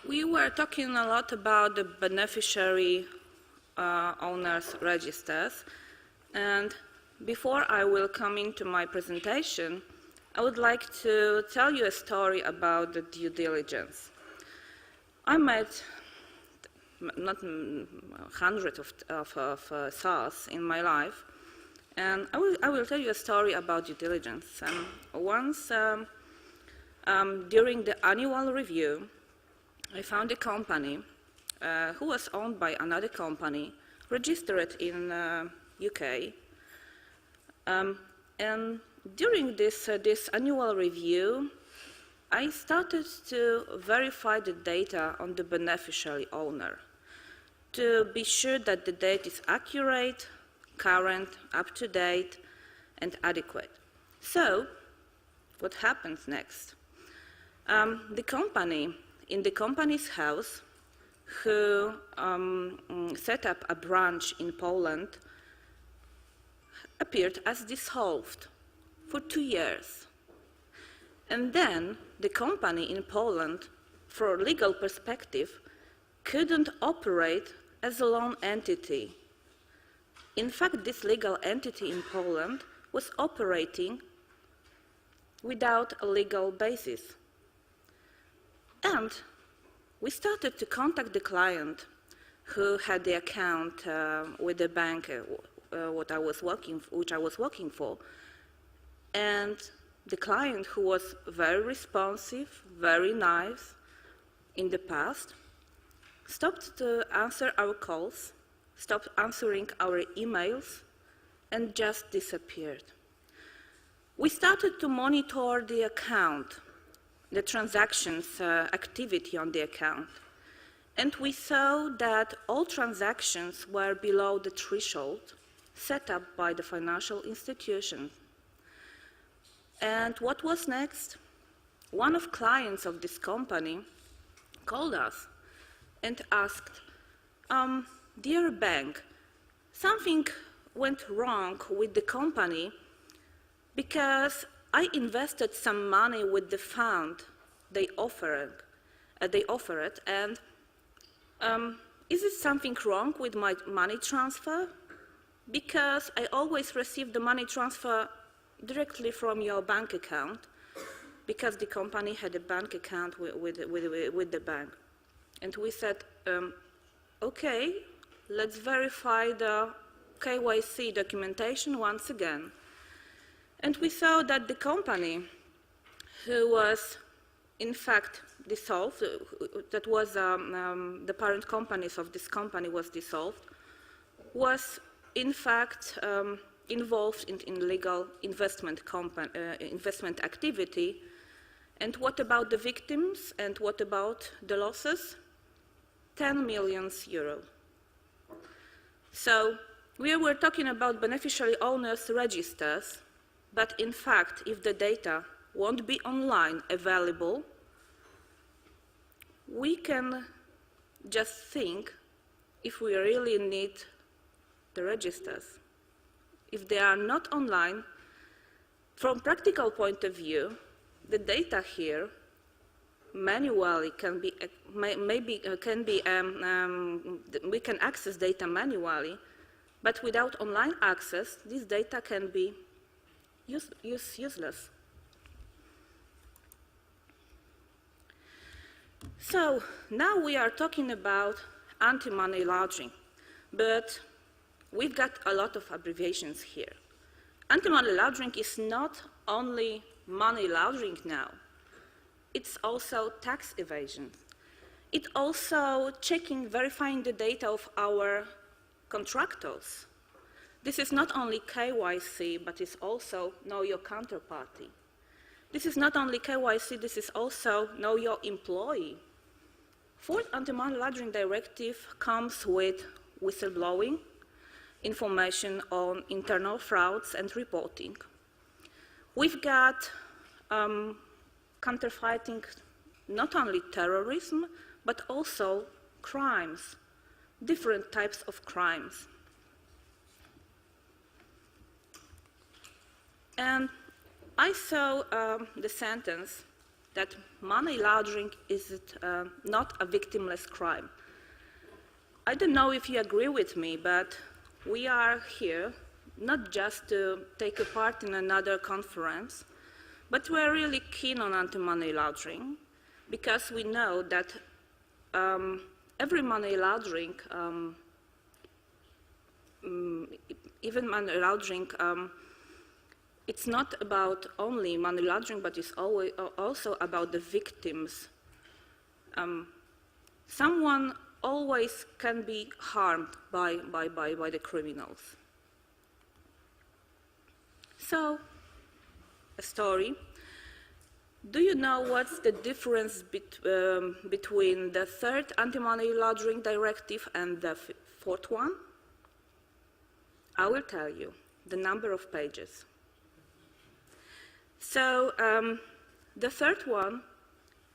We were talking a lot about the beneficiary owners registers, and before I will come into my presentation, I would like to tell you a story about the due diligence. I met not hundreds of SARs in my life, and I will tell you a story about due diligence. Once during the annual review, I found a company who was owned by another company, registered in UK. And during this annual review, I started to verify the data on the beneficiary owner to be sure that the data is accurate, current, up-to-date, and adequate. So, what happens next? The company, in the company's house, who set up a branch in Poland, appeared as dissolved for 2 years. And then the company in Poland, from a legal perspective, couldn't operate as a lone entity. In fact, this legal entity in Poland was operating without a legal basis. And we started to contact the client who had the account with the bank which I was working for. And the client, who was very responsive, very nice in the past, stopped to answer our calls, stopped answering our emails, and just disappeared. We started to monitor the account, the transactions activity on the account, and we saw that all transactions were below the threshold set up by the financial institution. And what was next? One of clients of this company called us and asked, "Dear bank, something went wrong with the company because I invested some money with the fund they offered, and is it something wrong with my money transfer? Because I always receive the money transfer directly from your bank account," because the company had a bank account with the bank. And we said, okay, let's verify the KYC documentation once again. And we saw that the company, who was in fact dissolved, that was the parent companies of this company was dissolved, was in fact involved in illegal investment activity. And what about the victims, and what about the losses? 10 million euros. So we were talking about beneficiary owners registers, but in fact, if the data won't be online available, we can just think if we really need the registers. If they are not online, from practical point of view, the data here manually can be, we can access data manually, but without online access, this data can be useless. So now we are talking about anti-money laundering, but we've got a lot of abbreviations here. Anti-money laundering is not only money laundering now, it's also tax evasion. It's also checking, verifying the data of our contractors. This is not only KYC, but it's also know your counterparty. This is not only KYC, this is also know your employee. Fourth Anti-Money Laundering Directive comes with whistleblowing, information on internal frauds and reporting. We've got counterfeiting not only terrorism, but also crimes, different types of crimes. And I saw the sentence, that money laundering is not a victimless crime. I don't know if you agree with me, but we are here not just to take a part in another conference, but we're really keen on anti-money laundering because we know that every money laundering, even money laundering, it's not about only money laundering, but it's also about the victims. Someone always can be harmed by the criminals. So, a story. Do you know what's the difference between the third Anti-Money Laundering Directive and the fourth one? I will tell you, the number of pages. So, the third one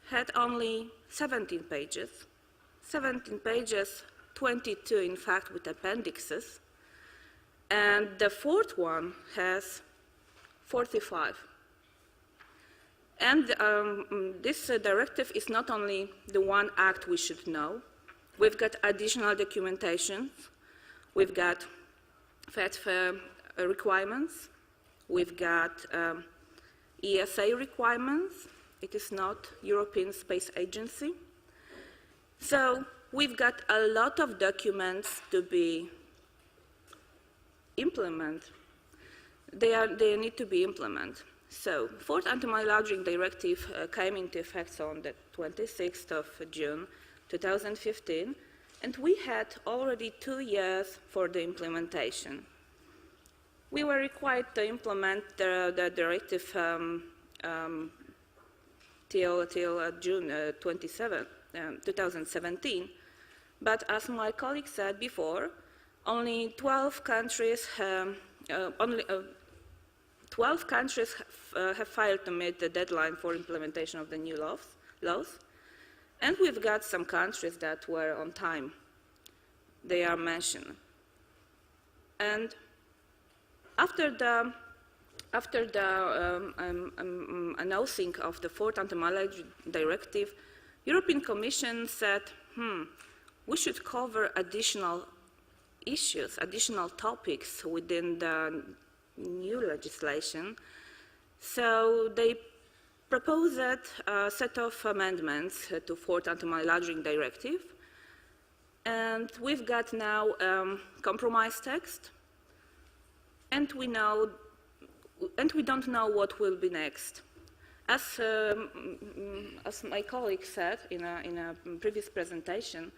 had only 17 pages. 17 pages, 22 in fact with appendixes. And the fourth one has 45. And this directive is not only the one act we should know. We've got additional documentation. We've got FATF requirements. We've got ESA requirements. It is not European Space Agency. So we've got a lot of documents to be implemented. They need to be implemented. So, fourth Anti-Money Laundering Directive came into effect on the 26th of June 2015, and we had already 2 years for the implementation. We were required to implement the directive till June 27, 2017, but as my colleague said before, only 12 countries have failed to meet the deadline for implementation of the new laws, and we've got some countries that were on time. They are mentioned. And after the announcing of the fourth Anti-Money Laundering Directive, European Commission said, we should cover additional issues, additional topics within the new legislation. So they proposed a set of amendments to fourth Anti-Money Laundering Directive, and we've got now compromise text, and we don't know what will be next. As my colleague said in a previous presentation,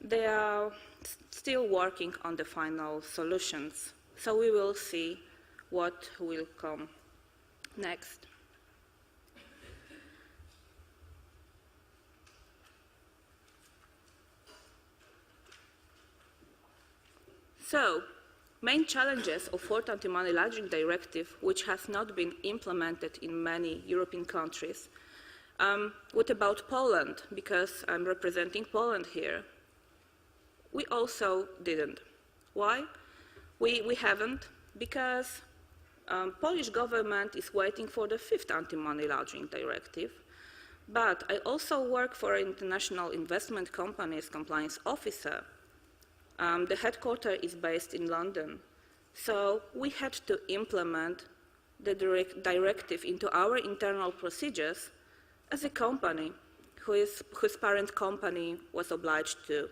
they are still working on the final solutions. So we will see what will come next. So, main challenges of fourth Anti-Money Laundering Directive, which has not been implemented in many European countries. What about Poland? Because I'm representing Poland here. We also didn't. Why? We haven't, because Polish government is waiting for the fifth Anti-Money Laundering Directive. But I also work for International Investment Company's compliance officer. The headquarters is based in London. So we had to implement the directive into our internal procedures as a company whose parent company was obliged to.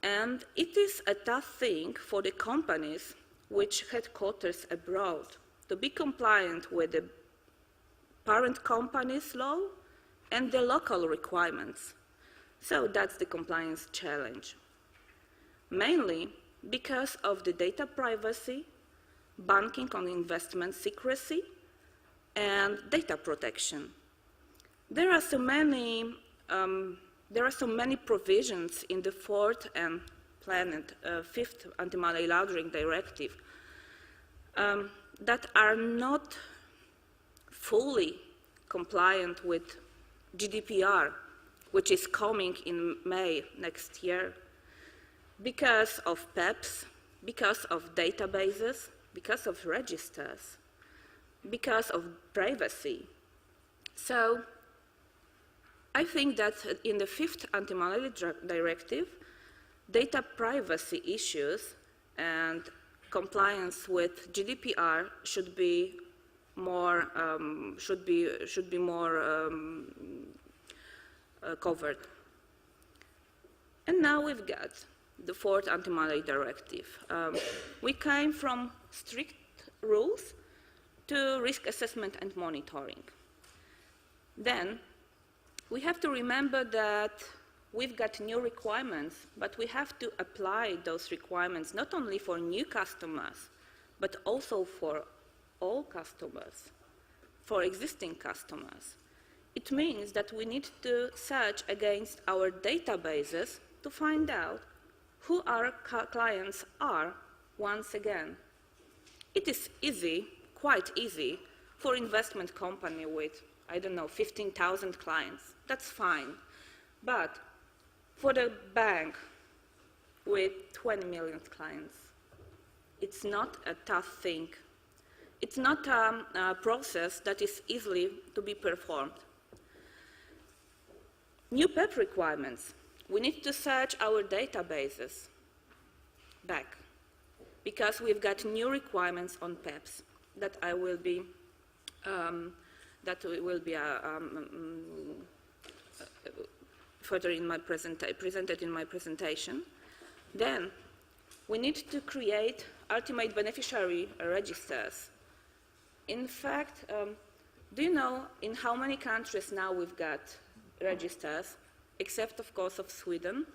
And it is a tough thing for the companies which headquarters abroad to be compliant with the parent company's law and the local requirements. So that's the compliance challenge. Mainly because of the data privacy, banking on investment secrecy, and data protection. There are so many provisions in the fourth and planned fifth Anti-Money Laundering Directive that are not fully compliant with GDPR, which is coming in May next year, because of PAPs, because of databases, because of registers, because of privacy. So I think that in the 5th Anti-Money Directive, data privacy issues and compliance with GDPR should be more covered. And now we've got the 4th Anti-Money Directive. We came from strict rules to risk assessment and monitoring. Then we have to remember that we've got new requirements, but we have to apply those requirements not only for new customers, but also for all customers, for existing customers. It means that we need to search against our databases to find out who our clients are once again. It is easy, quite easy, for investment company with, I don't know, 15,000 clients. That's fine. But for the bank with 20 million clients, it's not a tough thing. It's not a process that is easily to be performed. New PAP requirements. We need to search our databases back because we've got new requirements on PAPs that will be further in my presented in my presentation. Then we need to create ultimate beneficiary registers. In fact, do you know in how many countries now we've got registers, except of course of Sweden?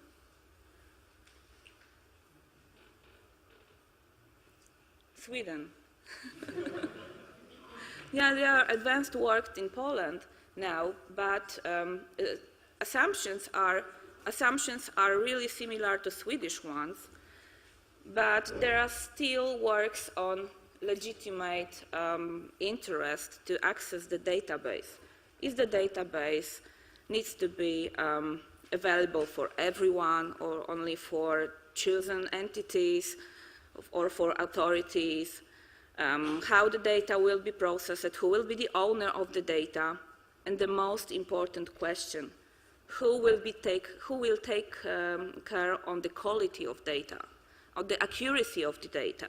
Sweden. Yeah, there are advanced work in Poland now, but assumptions are really similar to Swedish ones, but there are still works on legitimate interest to access the database. If the database needs to be available for everyone or only for chosen entities or for authorities, how the data will be processed, who will be the owner of the data, and the most important question, who will take care on the quality of data, of the accuracy of the data.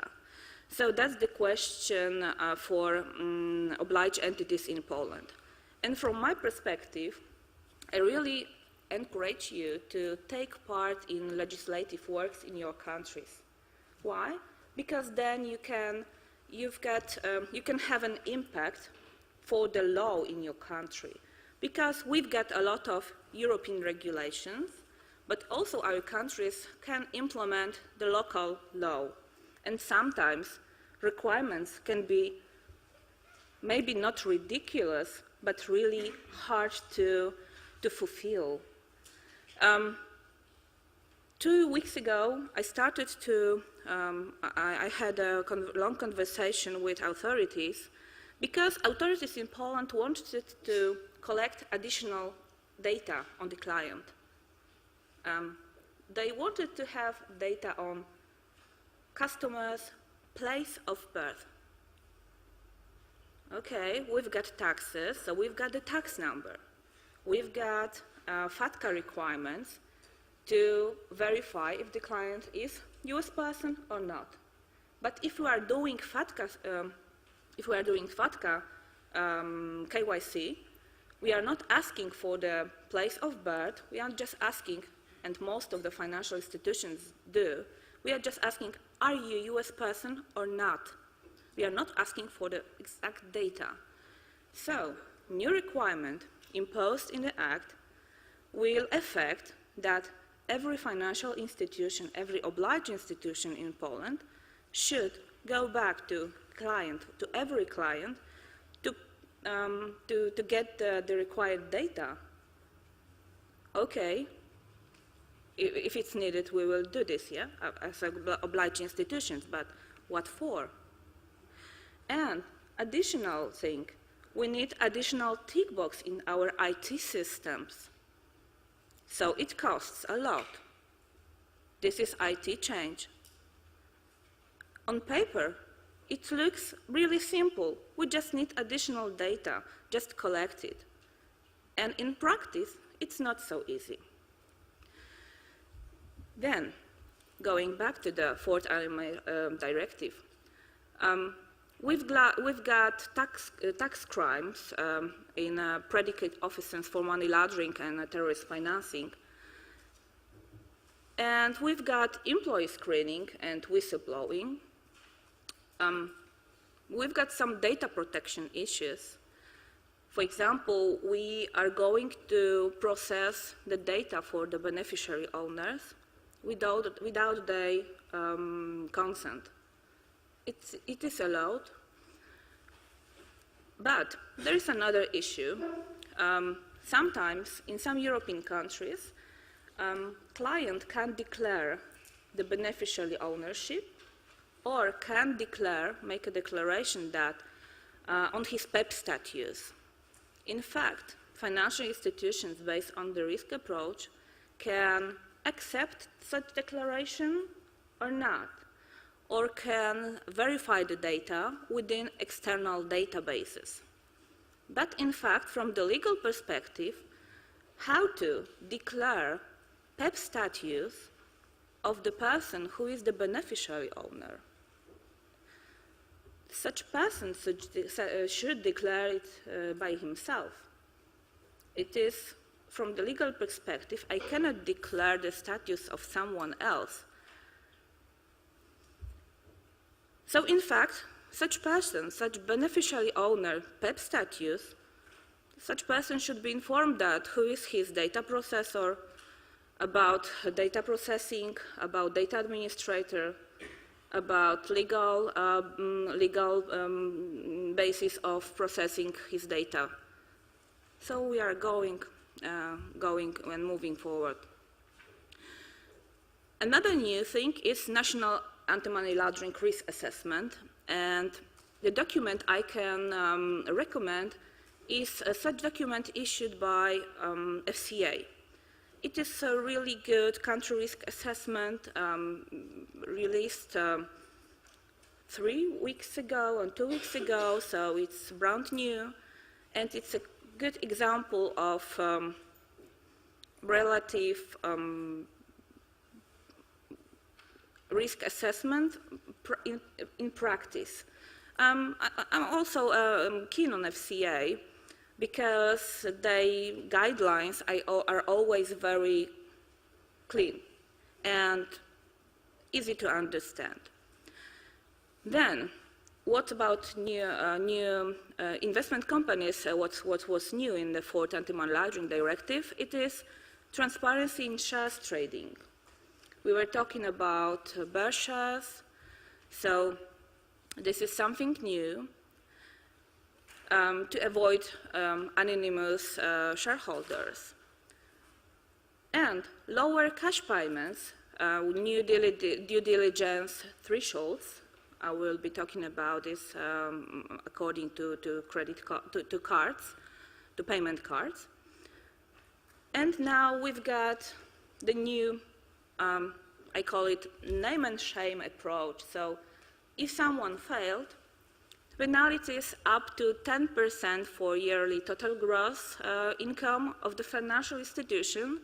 So that's the question for obliged entities in Poland. And from my perspective, I really encourage you to take part in legislative works in your countries. Why? Because then you can have an impact for the law in your country. Because we've got a lot of European regulations, but also our countries can implement the local law. And sometimes requirements can be maybe not ridiculous, but really hard to fulfill. 2 weeks ago, I had a long conversation with authorities because authorities in Poland wanted to collect additional data on the client. They wanted to have data on customers' place of birth. Okay, we've got taxes, so we've got the tax number. We've got FATCA requirements to verify if the client is US person or not. But if we are doing FATCA, KYC, we are not asking for the place of birth. We are just asking, and most of the financial institutions do, we are just asking, are you a US person or not? We are not asking for the exact data. So, new requirement imposed in the Act will affect that every financial institution, every obliged institution in Poland should go back to every client to get the required data. Okay, if it's needed, we will do this, yeah, as obliged institutions, but what for? And additional thing, we need additional tick box in our IT systems. So it costs a lot. This is IT change. On paper, it looks really simple. We just need additional data, just collect it. And in practice, it's not so easy. Then, going back to the fourth AML directive, we've got tax crimes in predicate offenses for money laundering and terrorist financing. And we've got employee screening and whistleblowing. We've got some data protection issues. For example, we are going to process the data for the beneficiary owners without their consent. It is allowed, but there is another issue. Sometimes, in some European countries, client can declare the beneficiary ownership or can make a declaration that on his PAP status. In fact, financial institutions based on the risk approach can accept such declaration or not, or can verify the data within external databases. But in fact, from the legal perspective, how to declare PAP status of the person who is the beneficiary owner? Such person should declare it by himself. It is, from the legal perspective, I cannot declare the status of someone else. So in fact, such person, such beneficiary owner, PAP status, such person should be informed that who is his data processor, about data processing, about data administrator, about legal basis of processing his data. So we are going and moving forward. Another new thing is national anti-money laundering risk assessment, and the document I can recommend is such document issued by FCA. It is a really good country risk assessment released 3 weeks ago and 2 weeks ago, so it's brand new, and it's a good example of relative risk assessment in practice. I'm also keen on FCA because their guidelines are always very clean and easy to understand. Then, what about new investment companies? What was new in the fourth Anti-Money Laundering Directive? It is transparency in shares trading. We were talking about bear shares, so this is something new to avoid anonymous shareholders. And lower cash payments, new due diligence thresholds. I will be talking about this according to payment cards. And now we've got the new, I call it name and shame approach. So if someone failed, penalties up to 10% for yearly total gross income of the financial institution.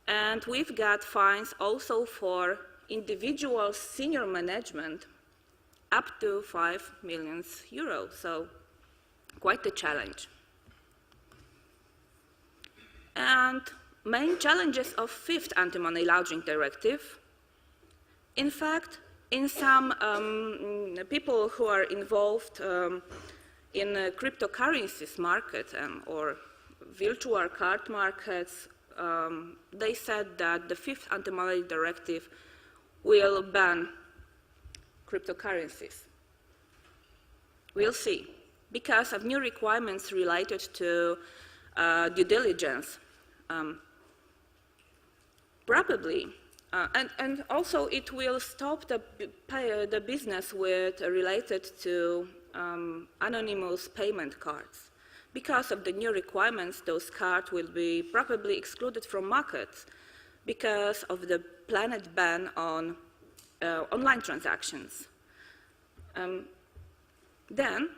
And we've got fines also for individual senior management up to 5 million euros, so quite a challenge. And main challenges of fifth Anti-Money Laundering Directive. In fact, in some people who are involved in cryptocurrencies market or virtual card markets, they said that the fifth Anti-Money Directive will ban cryptocurrencies. We'll see, because of new requirements related to due diligence. Probably, and also it will stop the business related to anonymous payment cards. Because of the new requirements, those cards will be probably excluded from markets because of the planned ban on online transactions. Then,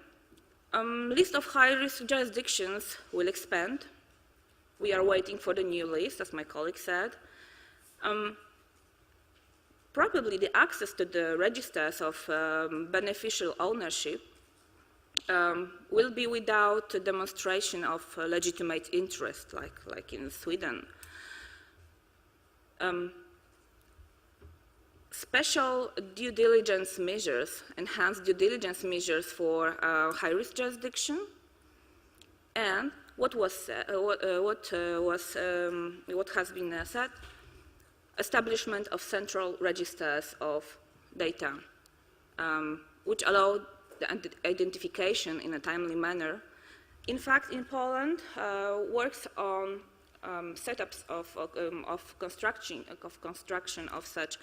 list of high-risk jurisdictions will expand. We are waiting for the new list, as my colleague said. Probably the access to the registers of beneficial ownership will be without a demonstration of legitimate interest, like in Sweden. Special due diligence measures, enhanced due diligence measures for high-risk jurisdiction, and what has been said, establishment of central registers of data, which allow the identification in a timely manner. In fact, in Poland, works on setups of construction of such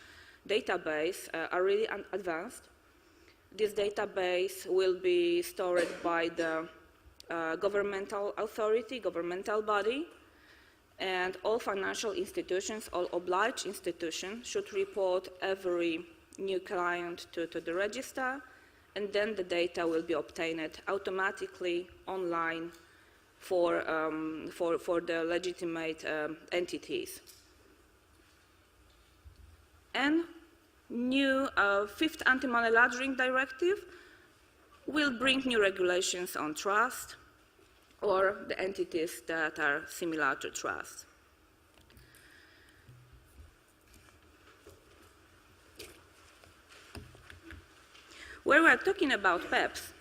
database are really advanced. This database will be stored by the governmental authority, governmental body, and all financial institutions, all obliged institutions should report every new client to the register, and then the data will be obtained automatically online for the legitimate entities. And new fifth Anti-Money Laundering Directive will bring new regulations on trust or the entities that are similar to trust. Where we are talking about PAPs,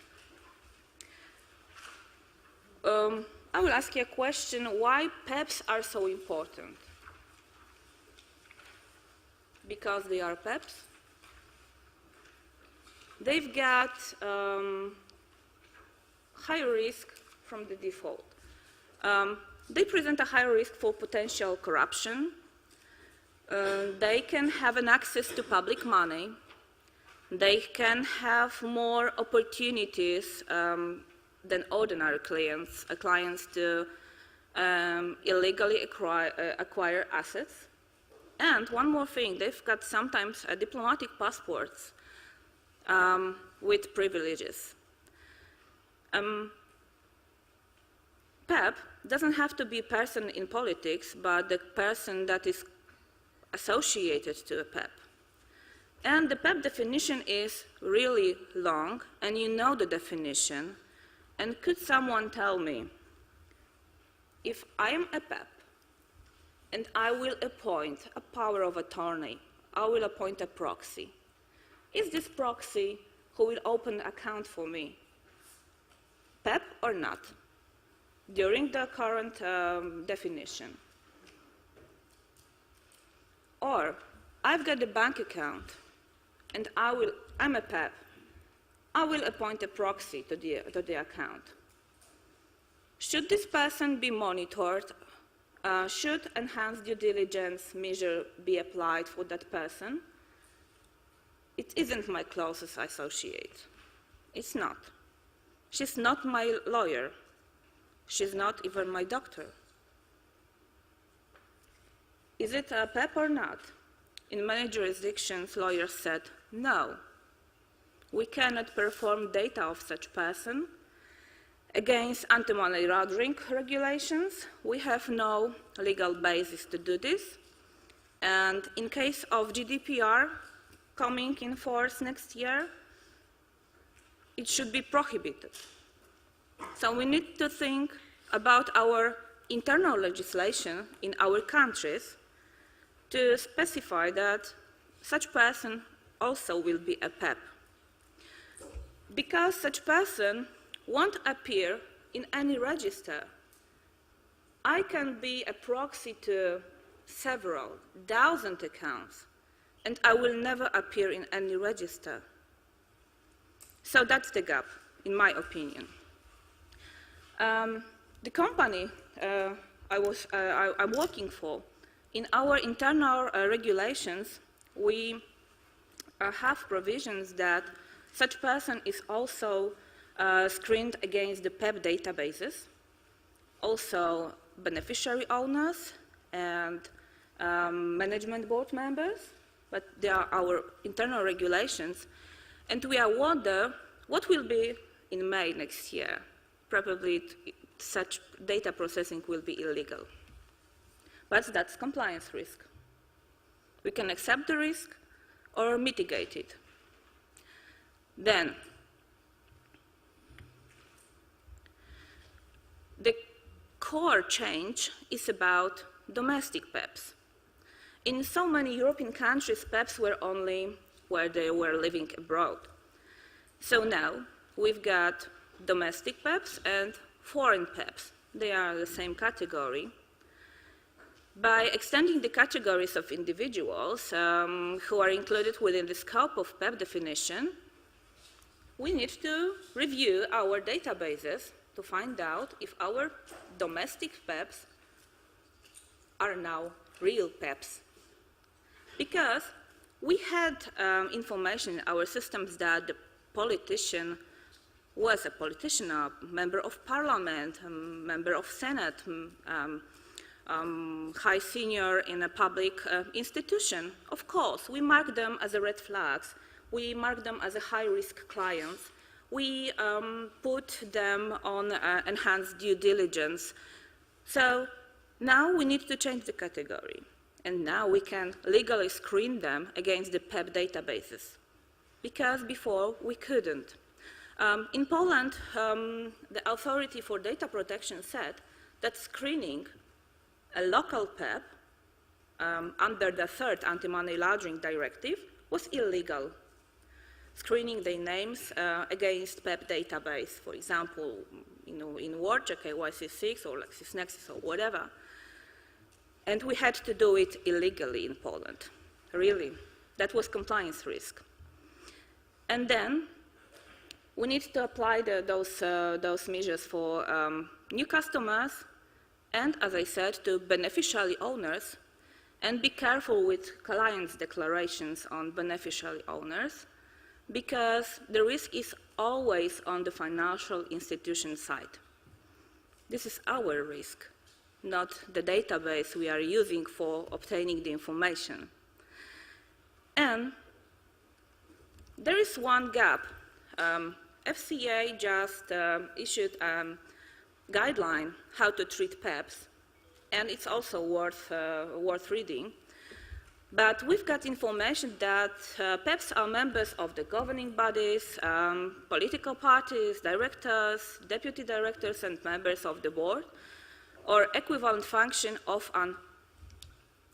I will ask you a question: why PAPs are so important? Because they are PAPs. They've got high risk from the default. They present a high risk for potential corruption. They can have an access to public money. They can have more opportunities than ordinary clients to illegally acquire assets. And one more thing, they've got sometimes diplomatic passports with privileges. PAP doesn't have to be a person in politics, but the person that is associated to a PAP. And the PAP definition is really long, and you know the definition. And could someone tell me, if I am a PAP, and I will appoint a power of attorney, I will appoint a proxy, is this proxy who will open an account for me PAP or not, during the current definition? Or I've got a bank account, and I'm a PAP. I will appoint a proxy to the account. Should this person be monitored? Should enhanced due diligence measure be applied for that person? It isn't my closest associate. It's not. She's not my lawyer. She's not even my doctor. Is it a PAP or not? In many jurisdictions, lawyers said, no, we cannot perform data of such person. Against anti-money laundering regulations, we have no legal basis to do this. And in case of GDPR coming in force next year, it should be prohibited. So we need to think about our internal legislation in our countries to specify that such person also will be a PAP. Because such person won't appear in any register. I can be a proxy to several thousand accounts, and I will never appear in any register. So that's the gap, in my opinion. The company I'm working for, in our internal regulations, we have provisions that such person is also screened against the PAP databases, also beneficiary owners and management board members, but they are our internal regulations, and we are wonder what will be in May next year. Probably such data processing will be illegal. But that's compliance risk. We can accept the risk or mitigate it. Then, the core change is about domestic PAPs. In so many European countries, PAPs were only where they were living abroad. So now we've got domestic PAPs and foreign PAPs. They are the same category. By extending the categories of individuals who are included within the scope of PAP definition, we need to review our databases to find out if our domestic PAPs are now real PAPs. Because we had information in our systems that the politician was a politician, a member of parliament, a member of Senate, high senior in a public institution. Of course, we mark them as red flags. We mark them as high-risk clients. We put them on enhanced due diligence. So now we need to change the category. And now we can legally screen them against the PAP databases, because before we couldn't. In Poland, the Authority for Data Protection said that screening a local PAP under the third Anti-Money Laundering Directive was illegal. Screening their names against PAP database, for example, in WordCheck, KYC6 or LexisNexis or whatever. And we had to do it illegally in Poland, really. That was compliance risk. And then we need to apply those measures for new customers and, as I said, to beneficiary owners, and be careful with clients' declarations on beneficiary owners, because the risk is always on the financial institution side. This is our risk, not the database we are using for obtaining the information. And there is one gap. FCA just issued a guideline how to treat PAPs, and it's also worth reading. But we've got information that PAPs are members of the governing bodies, political parties, directors, deputy directors, and members of the board, or equivalent function of an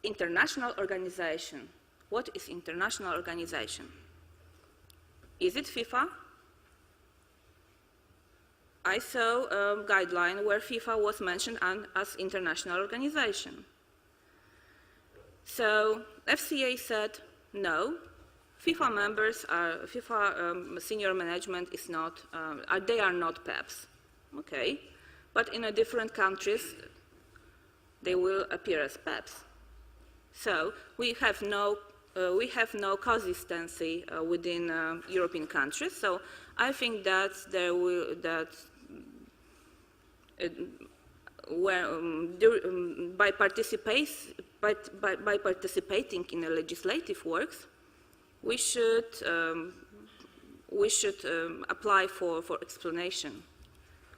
international organization. What is international organization? Is it FIFA? I saw a guideline where FIFA was mentioned as international organization. So FCA said, no, FIFA members are, FIFA senior management is not, they are not PAPs. Okay, but in different countries, they will appear as PAPs. So we have no consistency within European countries. So I think that by participating in the legislative works, we should apply for explanation.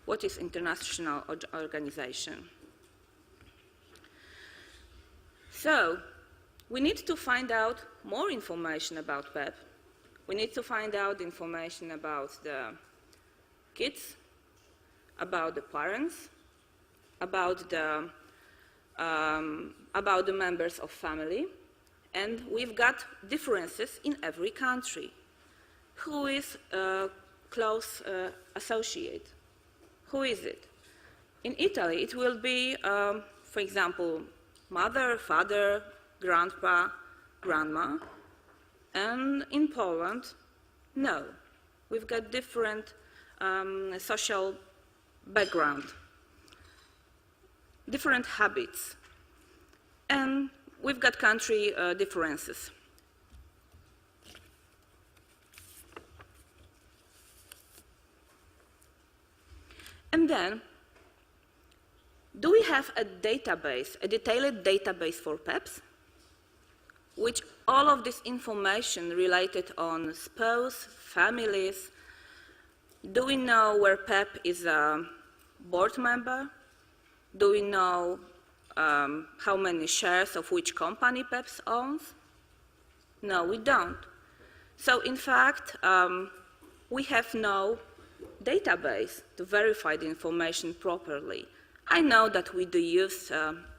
What is international organization? So we need to find out more information about PAP. We need to find out information about the kids, about the parents, about the members of family, and we've got differences in every country. Who is a close associate? Who is it? In Italy, it will be, for example, mother, father, grandpa, grandma, and in Poland, no. We've got different social background, different habits, and we've got country differences. And then, do we have a database, a detailed database for PAPs, which all of this information related on spouse, families? Do we know where PAP is a board member? Do we know how many shares of which company PAPs owns? No, we don't. So in fact, we have no database to verify the information properly. I know that we do use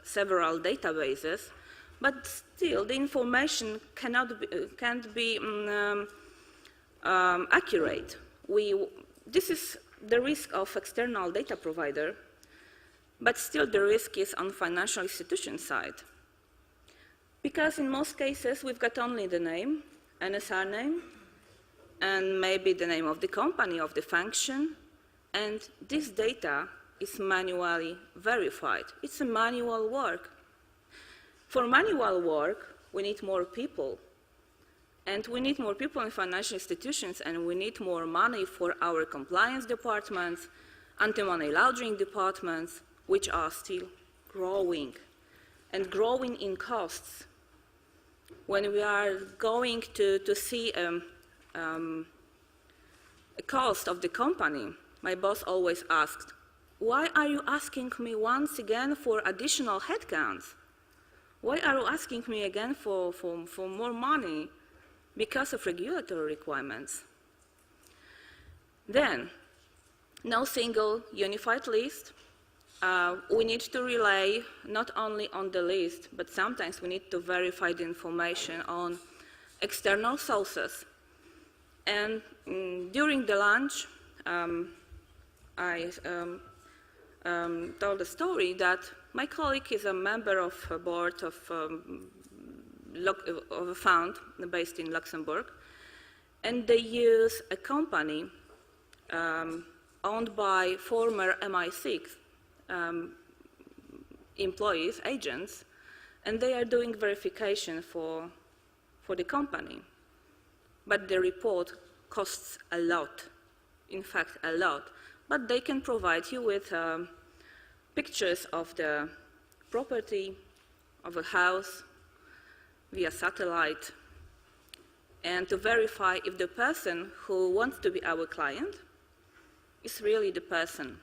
several databases, but still the information can't be accurate. This is the risk of external data provider, but still the risk is on financial institution side. Because in most cases we've got only the name and a surname, and maybe the name of the company, of the function, and this data is manually verified. It's a manual work. For manual work, we need more people. And we need more people in financial institutions, and we need more money for our compliance departments, anti-money laundering departments, which are still growing, and growing in costs. When we are going to see a cost of the company, my boss always asked, why are you asking me once again for additional headcounts? Why are you asking me again for more money? Because of regulatory requirements. Then, no single unified list. We need to rely not only on the list, but sometimes we need to verify the information on external sources. And during the lunch, I told a story that my colleague is a member of a board of a fund based in Luxembourg, and they use a company owned by former MI6 employees, agents, and they are doing verification for the company. But the report costs a lot, in fact a lot, but they can provide you with pictures of the property, of a house, via satellite, and to verify if the person who wants to be our client is really the person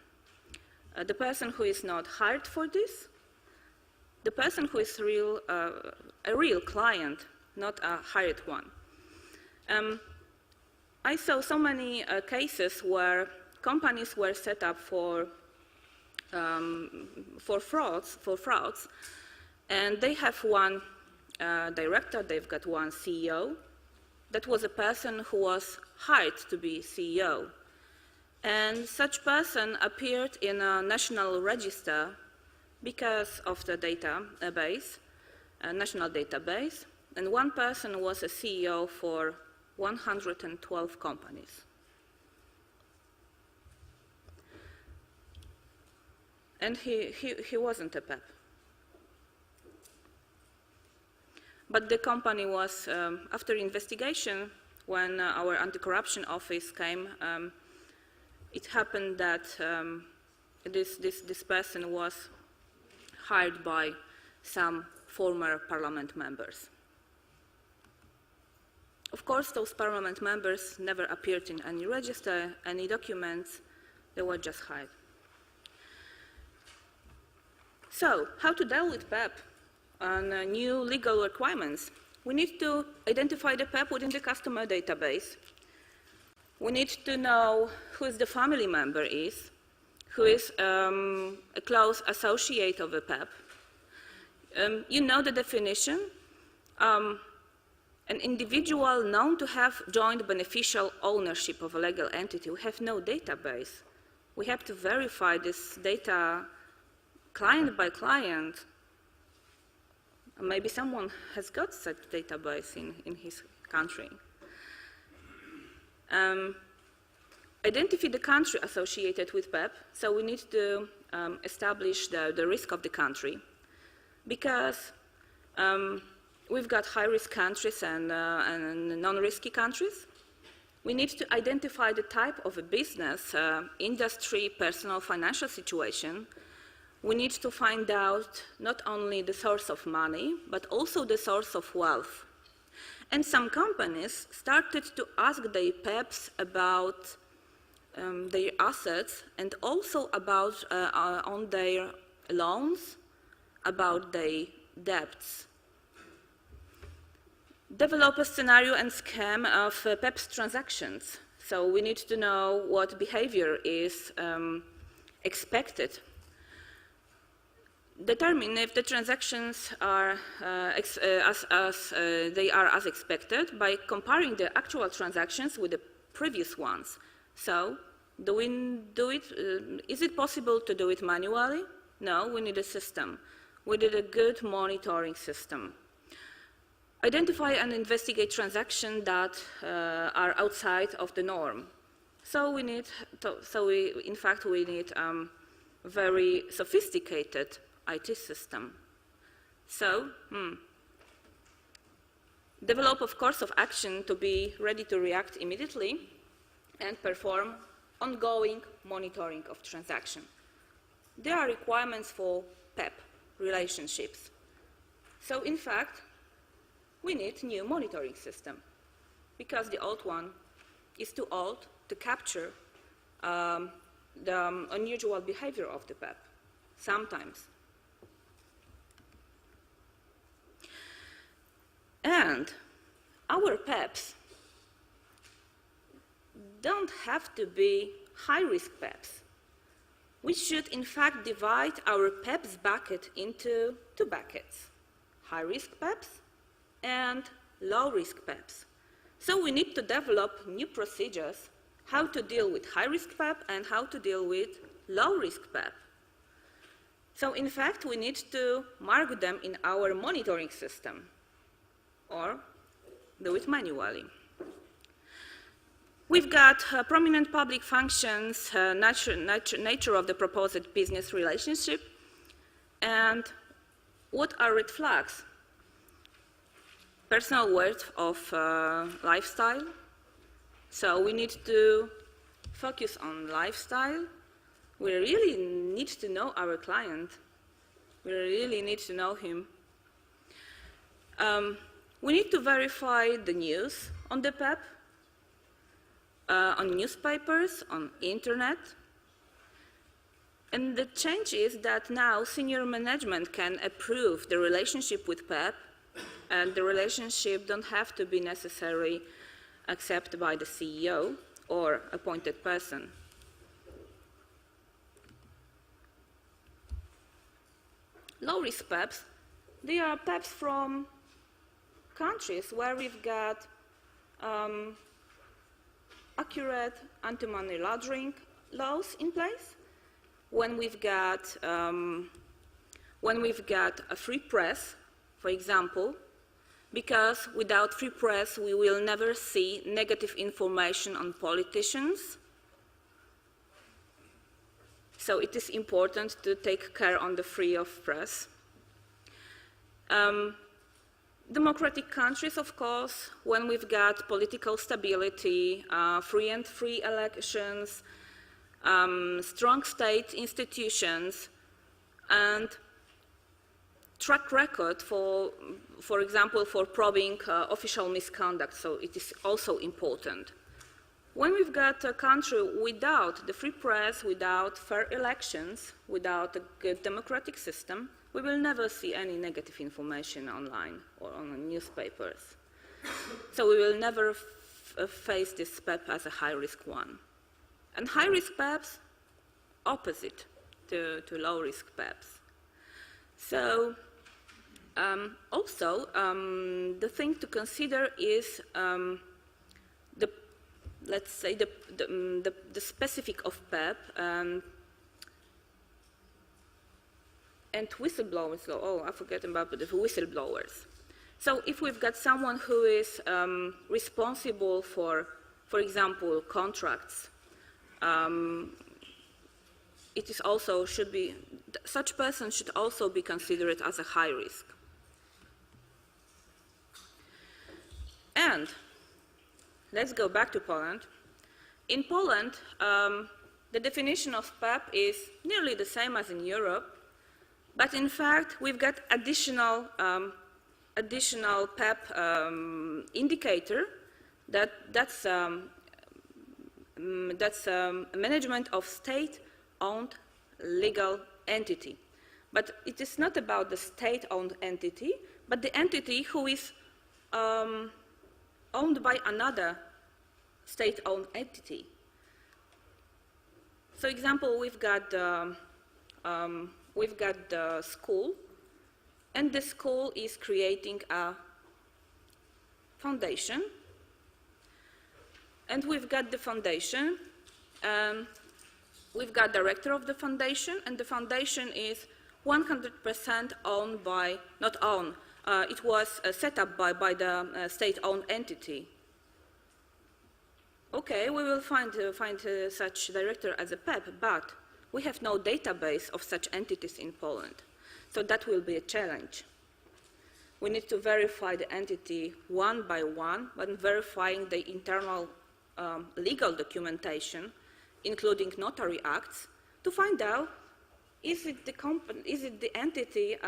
who is not hired for this, the person who is a real client, not a hired one. I saw so many cases where companies were set up for frauds, and they have one director, they've got one CEO. That was a person who was hired to be CEO. And such person appeared in a national register because of the database, a national database, and one person was a CEO for 112 companies. And he wasn't a PAP. But the company was, after investigation, when our anti-corruption office came, it happened that this person was hired by some former parliament members. Of course, those parliament members never appeared in any register, any documents, they were just hired. So, how to deal with PAP and new legal requirements? We need to identify the PAP within the customer database. We need to know who the family member is, who is a close associate of a PAP. You know the definition. An individual known to have joint beneficial ownership of a legal entity. We have no database. We have to verify this data client by client. Maybe someone has got such database in his country. Identify the country associated with PAP, so we need to establish the risk of the country, because we've got high-risk countries and non-risky countries. We need to identify the type of a business, industry, personal, financial situation. We need to find out not only the source of money, but also the source of wealth. And some companies started to ask their PAPs about their assets and also about on their loans about their debts. Develop a scenario and scheme of PAPs transactions. So we need to know what behavior is expected. Determine if the transactions are as expected by comparing the actual transactions with the previous ones. So, do we do it? Is it possible to do it manually? No, we need a system. We need a good monitoring system. Identify and investigate transactions that are outside of the norm. So we need, in fact, we need very sophisticated IT system. So, develop a course of action to be ready to react immediately and perform ongoing monitoring of transaction. There are requirements for PAP relationships. So, in fact, we need a new monitoring system because the old one is too old to capture the unusual behavior of the PAP, sometimes. And our PAPs don't have to be high-risk PAPs. We should, in fact, divide our PAPs bucket into two buckets, high-risk PAPs and low-risk PAPs. So we need to develop new procedures how to deal with high-risk PAP and how to deal with low-risk PAP. So in fact, we need to mark them in our monitoring system or do it manually. We've got prominent public functions, nature of the proposed business relationship, and what are red flags? Personal worth of lifestyle. So we need to focus on lifestyle. We really need to know our client. We really need to know him. We need to verify the news on the PAP, on newspapers, on internet. And the change is that now senior management can approve the relationship with PAP, and the relationship don't have to be necessarily accepted by the CEO or appointed person. Low-risk PAPs, they are PAPs from countries where we've got accurate anti-money laundering laws in place, when we've got a free press, for example, because without free press we will never see negative information on politicians. So it is important to take care on the freedom of press. Democratic countries, of course, when we've got political stability, free elections, strong state institutions, and track record for example, for probing official misconduct, so it is also important. When we've got a country without the free press, without fair elections, without a good democratic system, we will never see any negative information online or on newspapers. So we will never face this PAP as a high-risk one. And high-risk PAPs, opposite to low-risk PAPs. So also, the thing to consider is let's say the specific of PAP and whistleblowers. Oh, I forgot about the whistleblowers. So if we've got someone who is responsible for example, contracts, it is also such person should also be considered as a high risk. And let's go back to Poland. In Poland, the definition of PAP is nearly the same as in Europe, but in fact, we've got additional PAP indicator that's management of state-owned legal entity. But it is not about the state-owned entity, but the entity who is owned by another state-owned entity. So, example, we've got the school, and the school is creating a foundation, and we've got the foundation, we've got director of the foundation, and the foundation is 100% owned by, not owned, it was set up by the state-owned entity. Okay, we will find such director as a PAP, but we have no database of such entities in Poland. So that will be a challenge. We need to verify the entity one by one, but verifying the internal legal documentation, including notary acts, to find out is it the entity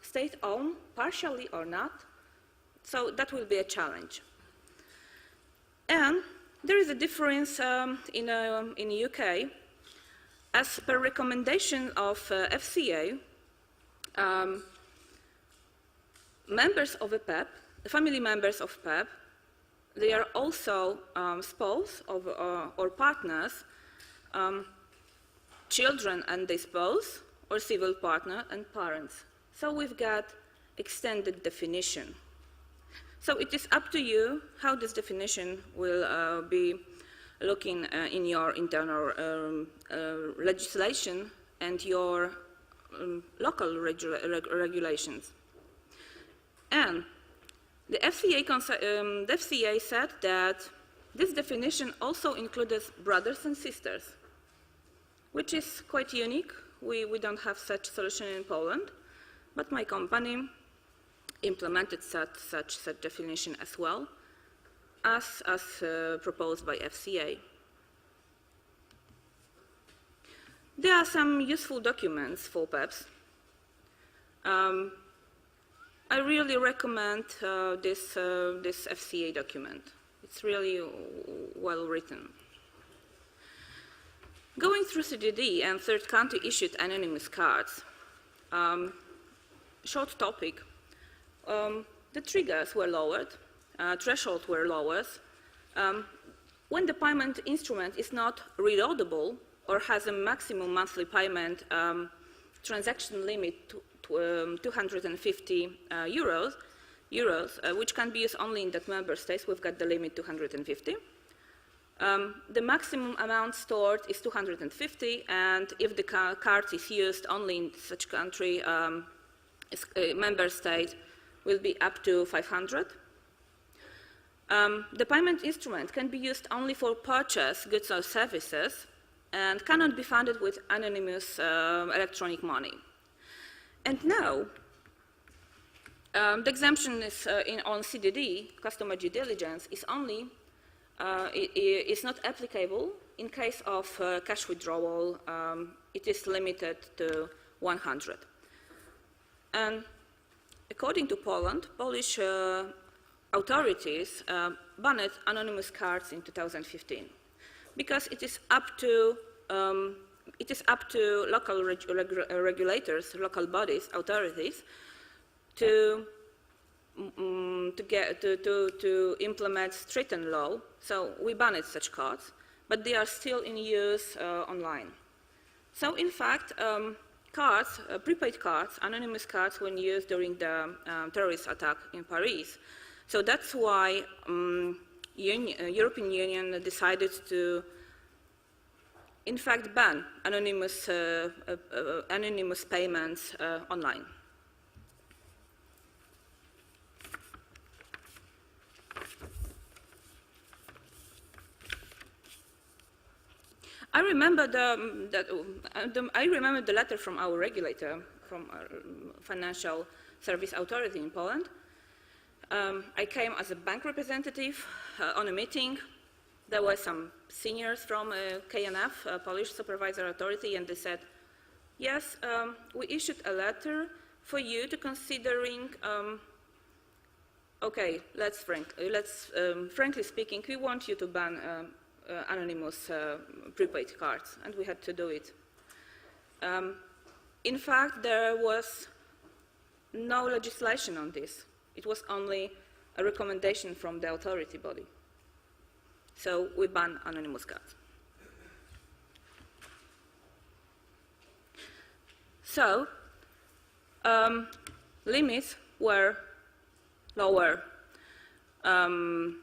state-owned partially or not. So that will be a challenge. And there is a difference in the UK. As per recommendation of FCA, members of a PAP, family members of PAP, they are also spouse of, or partners, children and their spouse, or civil partner and parents. So we've got extended definition. So it is up to you how this definition will be looking in your internal legislation and your local regulations. And the FCA said that this definition also includes brothers and sisters, which is quite unique. We don't have such solution in Poland, but my company implemented such definition as well, as proposed by FCA. There are some useful documents for PAPs. I really recommend this FCA document. It's really well written. Going through CDD and third country issued anonymous cards, short topic, the triggers were lowered, thresholds were lowered. When the payment instrument is not reloadable or has a maximum monthly payment transaction limit to 250 euros, which can be used only in that member states, we've got the limit 250. The maximum amount stored is 250, and if the card is used only in such country, member state will be up to 500. The payment instrument can be used only for purchase goods or services and cannot be funded with anonymous electronic money. And now, the exemption is on CDD, customer due diligence, is only is not applicable in case of cash withdrawal. It is limited to 100. And according to Poland, Polish authorities banned anonymous cards in 2015 because it is up to local regulators, local bodies, authorities, to implement stricter law. So we banned such cards, but they are still in use online. So in fact, cards, prepaid cards, anonymous cards, when used during the terrorist attack in Paris. So that's why European Union decided to, in fact, ban anonymous payments online. I remember the letter from our regulator, from our Financial Service Authority in Poland. I came as a bank representative on a meeting. There were some seniors from KNF, Polish Supervisor Authority, and they said, yes, we issued a letter for you to considering, okay, frankly speaking, we want you to ban anonymous prepaid cards, and we had to do it. in fact, there was no legislation on this. It was only a recommendation from the authority body. So we ban anonymous cards. So limits were lower. And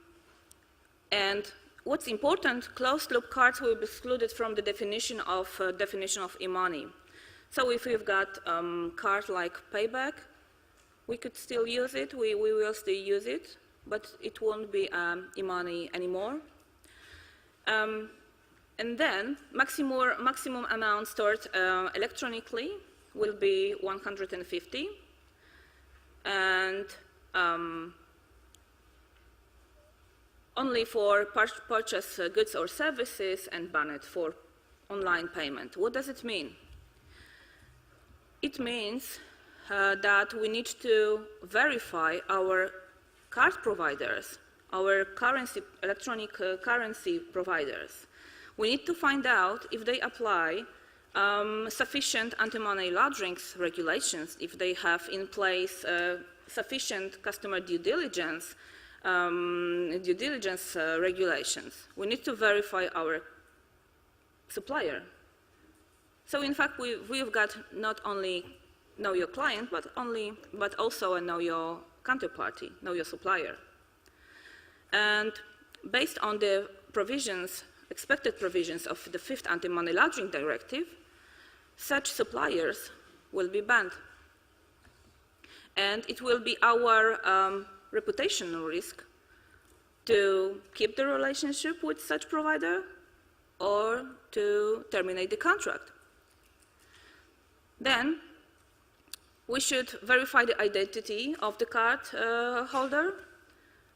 what's important, closed-loop cards will be excluded from the definition of e-money. So if we've got card like payback, we could still use it. We will still use it, but it won't be e-money anymore. And then maximum amount stored electronically will be 150, and only for purchase goods or services, and banned for online payment. What does it mean? It means that we need to verify our card providers, our electronic currency providers. We need to find out if they apply sufficient anti-money laundering regulations, if they have in place sufficient customer due diligence regulations. We need to verify our supplier. So in fact, we've got not only know your client, but also know your counterparty, know your supplier. And based on the provisions, expected provisions of the 5th Anti-Money Laundering Directive, such suppliers will be banned. And it will be our reputational risk to keep the relationship with such provider or to terminate the contract. Then we should verify the identity of the card holder,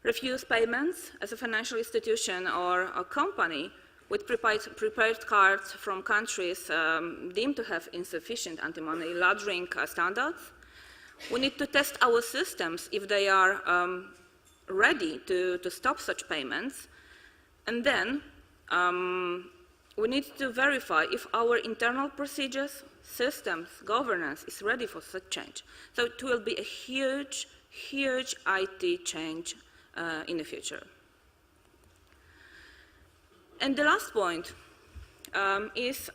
refuse payments as a financial institution or a company with prepared cards from countries deemed to have insufficient anti-money laundering standards. We need to test our systems if they are ready to stop such payments. And then we need to verify if our internal procedures, systems, governance is ready for such change. So it will be a huge, huge IT change in the future. And the last point is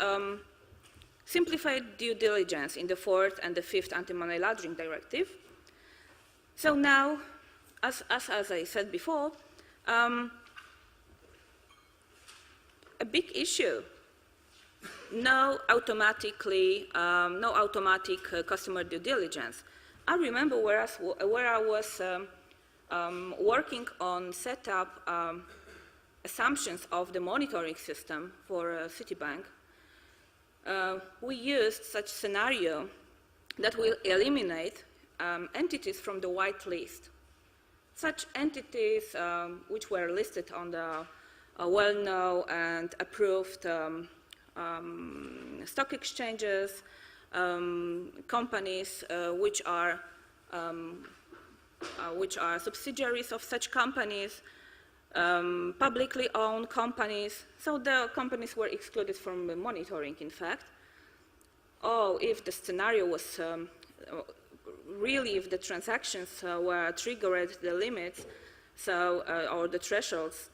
simplified due diligence in the 4th and the 5th Anti-Money Laundering Directive. So now, as I said before, a big issue. No automatic customer due diligence. I remember where I was working on set up assumptions of the monitoring system for Citibank. We used such scenario that will eliminate entities from the white list. Such entities which were listed on the well-known and approved stock exchanges, companies which are subsidiaries of such companies, publicly owned companies. So the companies were excluded from the monitoring, in fact. Or if the scenario was really, if the transactions were triggered the limits, so or the thresholds,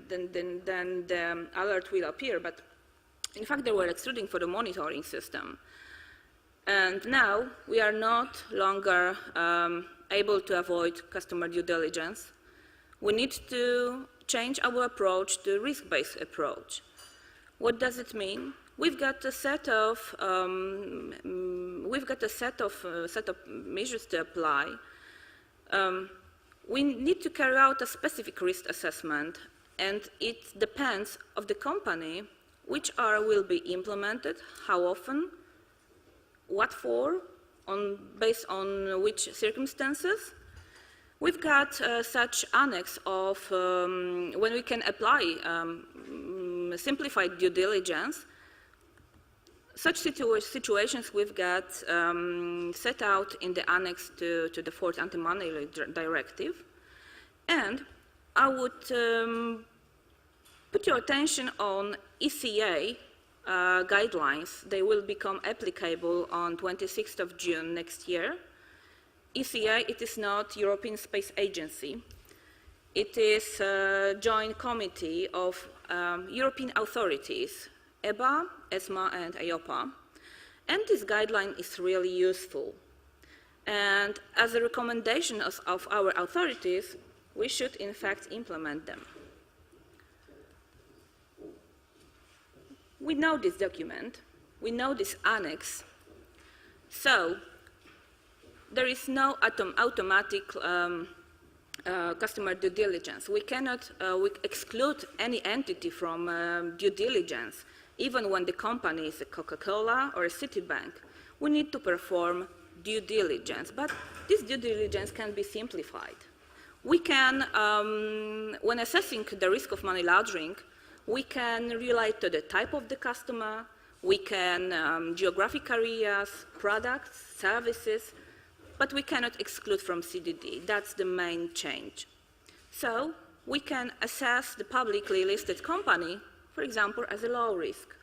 then the alert will appear. But in fact, they were excluding for the monitoring system. And now we are not longer able to avoid customer due diligence. We need to change our approach to risk-based approach. What does it mean? We've got a set of measures to apply. We need to carry out a specific risk assessment, and it depends on the company which will be implemented, how often, what for, based on which circumstances. We've got such annex of when we can apply simplified due diligence. Such situations we've got set out in the annex to the 4th Anti-Money Directive. And I would put your attention on ECA Guidelines. They will become applicable on 26th of June next year. ECA, it is not European Space Agency. It is a joint committee of European authorities, EBA, ESMA, and EIOPA. And this guideline is really useful. And as a recommendation of our authorities, we should in fact implement them. We know this document, we know this annex, so there is no automatic customer due diligence. We cannot exclude any entity from due diligence, even when the company is a Coca-Cola or a Citibank. We need to perform due diligence, but this due diligence can be simplified. We can, when assessing the risk of money laundering, we can relate to the type of the customer, we can geographic areas, products, services, but we cannot exclude from CDD. That's the main change. So we can assess the publicly listed company, for example, as a low risk.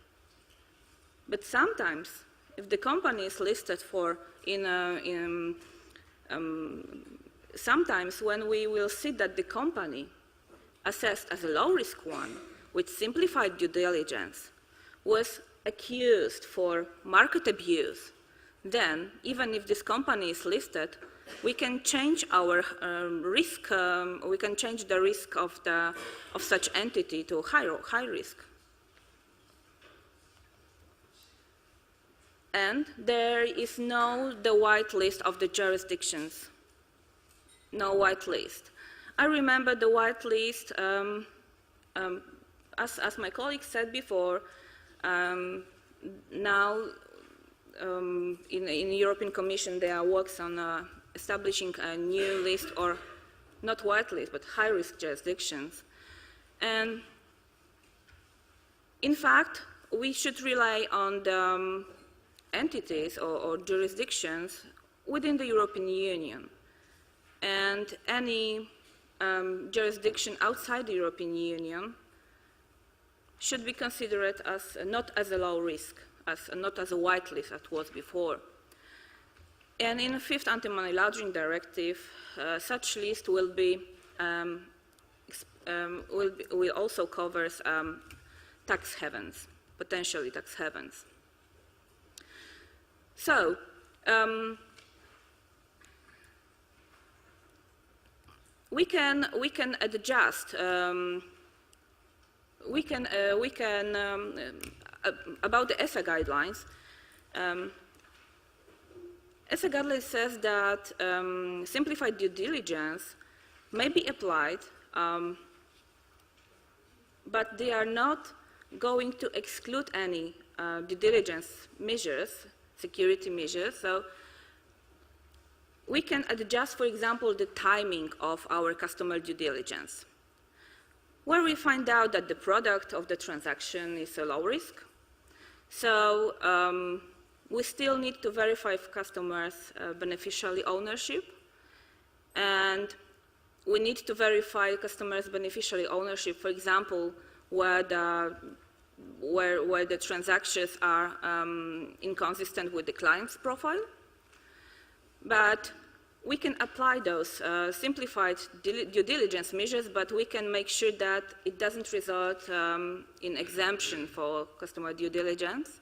But sometimes, if the company is listed sometimes when we will see that the company assessed as a low risk one with simplified due diligence was accused for market abuse, then even if this company is listed, we can change our risk, we can change the risk of such entity to high risk. And there is the white list of the jurisdictions. No white list. I remember the white list, as my colleague said before, now in the European Commission there are works on establishing a new list, or not white list, but high-risk jurisdictions. And in fact, we should rely on the entities or jurisdictions within the European Union. And any jurisdiction outside the European Union should be considered as not as a low risk, not as a white list as it was before. And in the 5th Anti-Money Laundering Directive, such list will also cover tax havens, potentially tax havens. So, we can adjust. About the ESSA Guidelines. ESSA Guidelines says that simplified due diligence may be applied, but they are not going to exclude any due diligence measures, security measures. So we can adjust, for example, the timing of our customer due diligence. Where we find out that the product of the transaction is a low risk, so we still need to verify if customers' beneficiary ownership, and we need to verify customers' beneficiary ownership, for example, where the transactions are inconsistent with the client's profile. But we can apply those simplified due diligence measures, but we can make sure that it doesn't result in exemption for customer due diligence.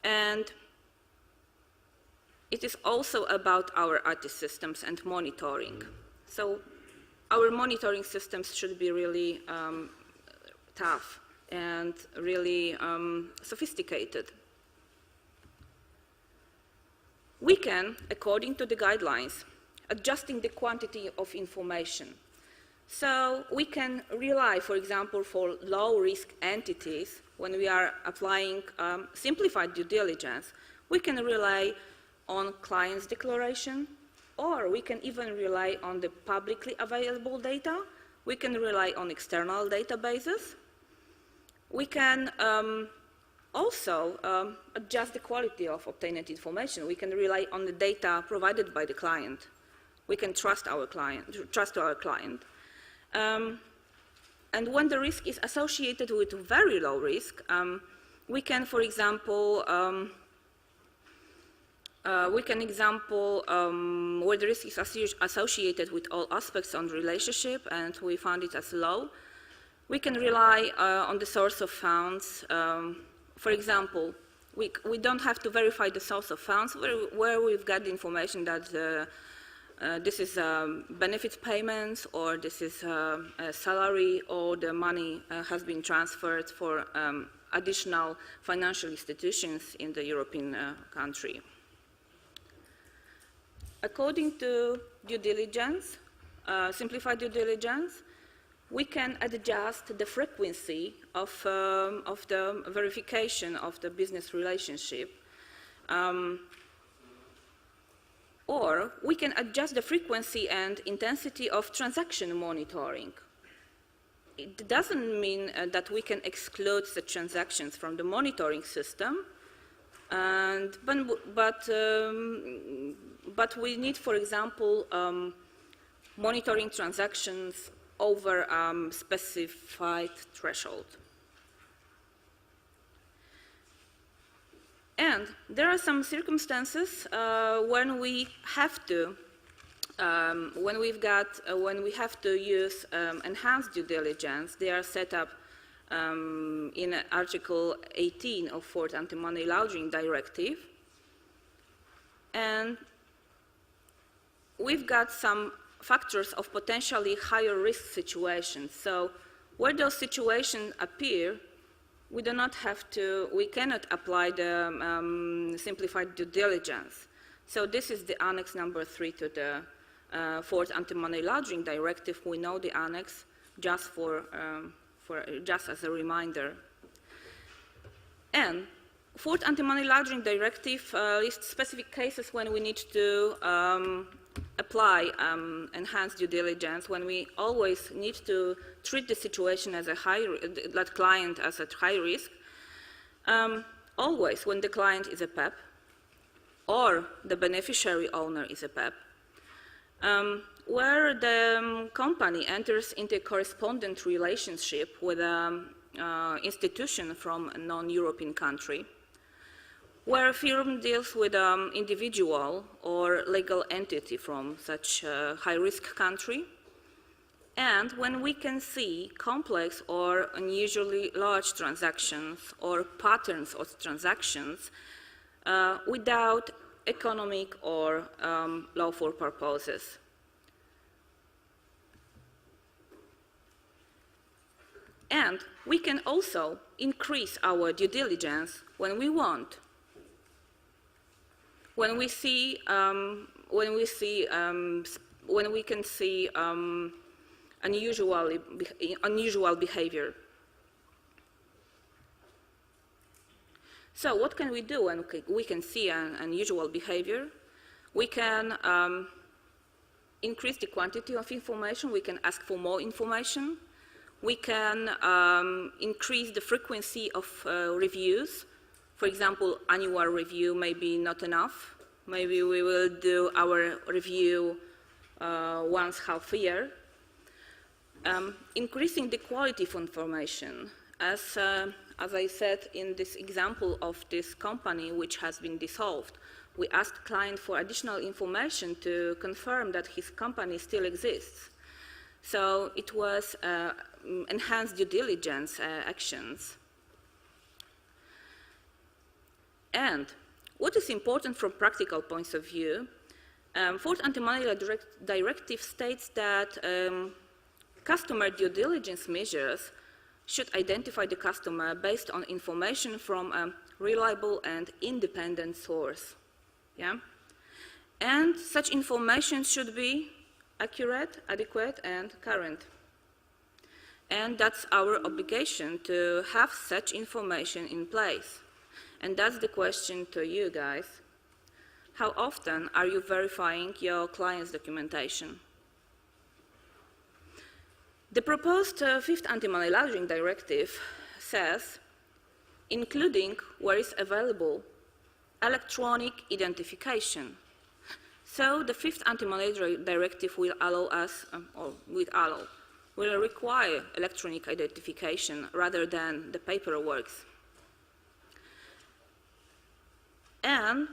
And it is also about our IT systems and monitoring. So our monitoring systems should be really tough and really sophisticated. We can, according to the guidelines, adjusting the quantity of information. So we can rely, for example, for low-risk entities, when we are applying simplified due diligence, we can rely on client's declaration, or we can even rely on the publicly available data. We can rely on external databases. We can also adjust the quality of obtained information. We can rely on the data provided by the client. We can trust our client. And when the risk is associated with very low risk, we can, for example, where the risk is associated with all aspects on the relationship, and we found it as low. We can rely on the source of funds. For example, we don't have to verify the source of funds where we've got the information that this is benefits payments, or this is a salary, or the money has been transferred for additional financial institutions in the European country. According to due diligence, simplified due diligence, we can adjust the frequency of the verification of the business relationship. Or we can adjust the frequency and intensity of transaction monitoring. It doesn't mean that we can exclude the transactions from the monitoring system, but we need, for example, monitoring transactions over specified threshold. And there are some circumstances when we have to, when we have to use enhanced due diligence. They are set up in Article 18 of 4th Anti-Money Laundering Directive. And we've got some factors of potentially higher risk situations. So where those situations appear, we cannot apply the simplified due diligence. So this is the Annex number 3 to the 4th Anti-Money Laundering Directive. We know the annex just just as a reminder. And 4th Anti-Money Laundering Directive lists specific cases when we need to apply enhanced due diligence, when we always need to treat the situation as that client as at high risk, always when the client is a PAP or the beneficiary owner is a PAP, where the company enters into a correspondent relationship with an institution from a non-European country, where a firm deals with an individual or legal entity from such a high-risk country, and when we can see complex or unusually large transactions or patterns of transactions without economic or lawful purposes. And we can also increase our due diligence when we want. When we can see unusual behavior. So what can we do when we can see an unusual behavior? We can increase the quantity of information. We can ask for more information. We can increase the frequency of reviews. For example, annual review may be not enough. Maybe we will do our review once half a year. Increasing the quality of information. As I said in this example of this company which has been dissolved, we asked the client for additional information to confirm that his company still exists. So it was enhanced due diligence actions. And what is important from practical points of view, 4th Anti-Money Laundering Directive states that customer due diligence measures should identify the customer based on information from a reliable and independent source. Yeah? And such information should be accurate, adequate, and current. And that's our obligation to have such information in place. And that's the question to you guys. How often are you verifying your client's documentation? The proposed 5th Anti-Money Laundering Directive says, including where is available, electronic identification. So the 5th Anti-Money Laundering Directive will allow us, will require electronic identification rather than the paperwork. And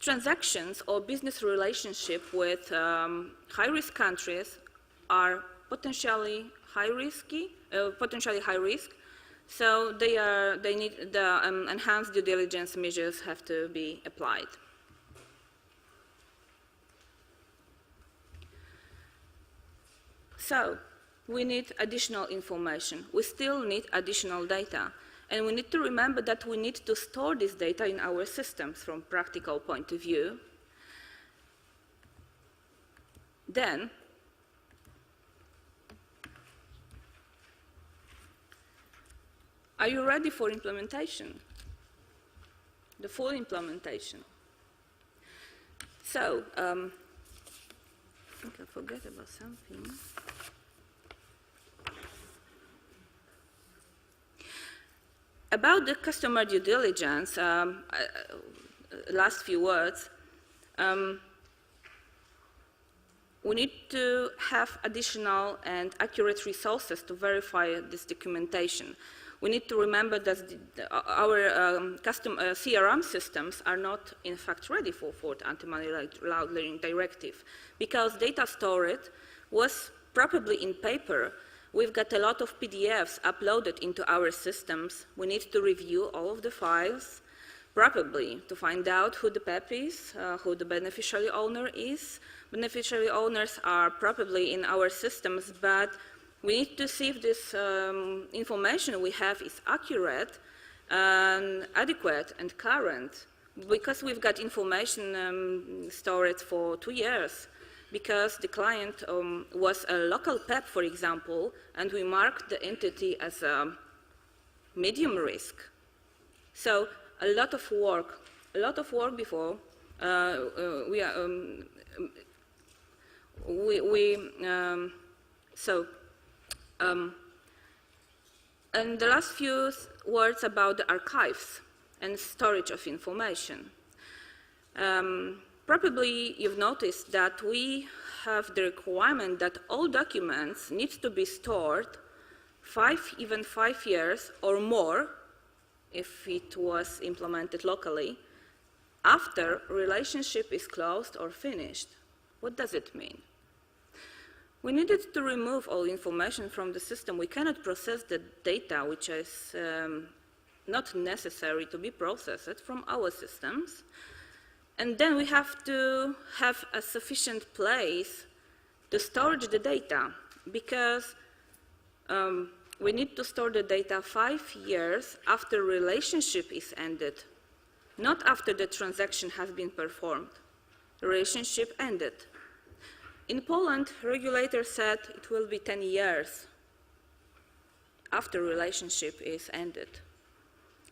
transactions or business relationship with high-risk countries are potentially high risk, so they need the enhanced due diligence measures have to be applied. So we need additional information. We still need additional data. And we need to remember that we need to store this data in our systems from a practical point of view. Then, are you ready for implementation? The full implementation. So, I think I forgot about something. About the customer due diligence, last few words, we need to have additional and accurate resources to verify this documentation. We need to remember that our CRM systems are not, in fact, ready for the Anti-Money Laundering Directive, because data storage was probably in paper. We've got a lot of PDFs uploaded into our systems. We need to review all of the files, probably to find out who the PAP is, who the beneficiary owner is. Beneficiary owners are probably in our systems, but we need to see if this information we have is accurate, and adequate, and current, because we've got information stored for 2 years. Because the client was a local PAP, for example, and we marked the entity as a medium risk. So a lot of work before and the last few words about the archives and storage of information. Probably you've noticed that we have the requirement that all documents need to be stored even 5 years or more, if it was implemented locally, after relationship is closed or finished. What does it mean? We needed to remove all information from the system. We cannot process the data which is not necessary to be processed from our systems. And then we have to have a sufficient place to store the data, because we need to store the data 5 years after relationship is ended, not after the transaction has been performed. The relationship ended. In Poland, regulator said it will be 10 years after relationship is ended.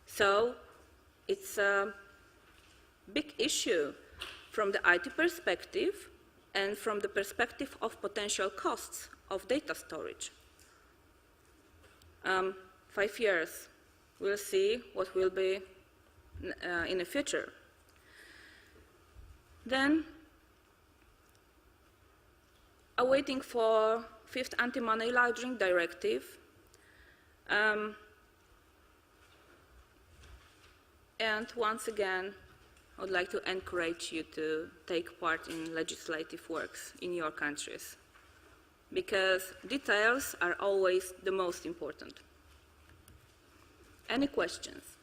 So it's a big issue from the IT perspective and from the perspective of potential costs of data storage. 5 years, we'll see what will be in the future. Then, awaiting for 5th Anti-Money Laundering Directive. And once again, I would like to encourage you to take part in legislative works in your countries, because details are always the most important. Any questions?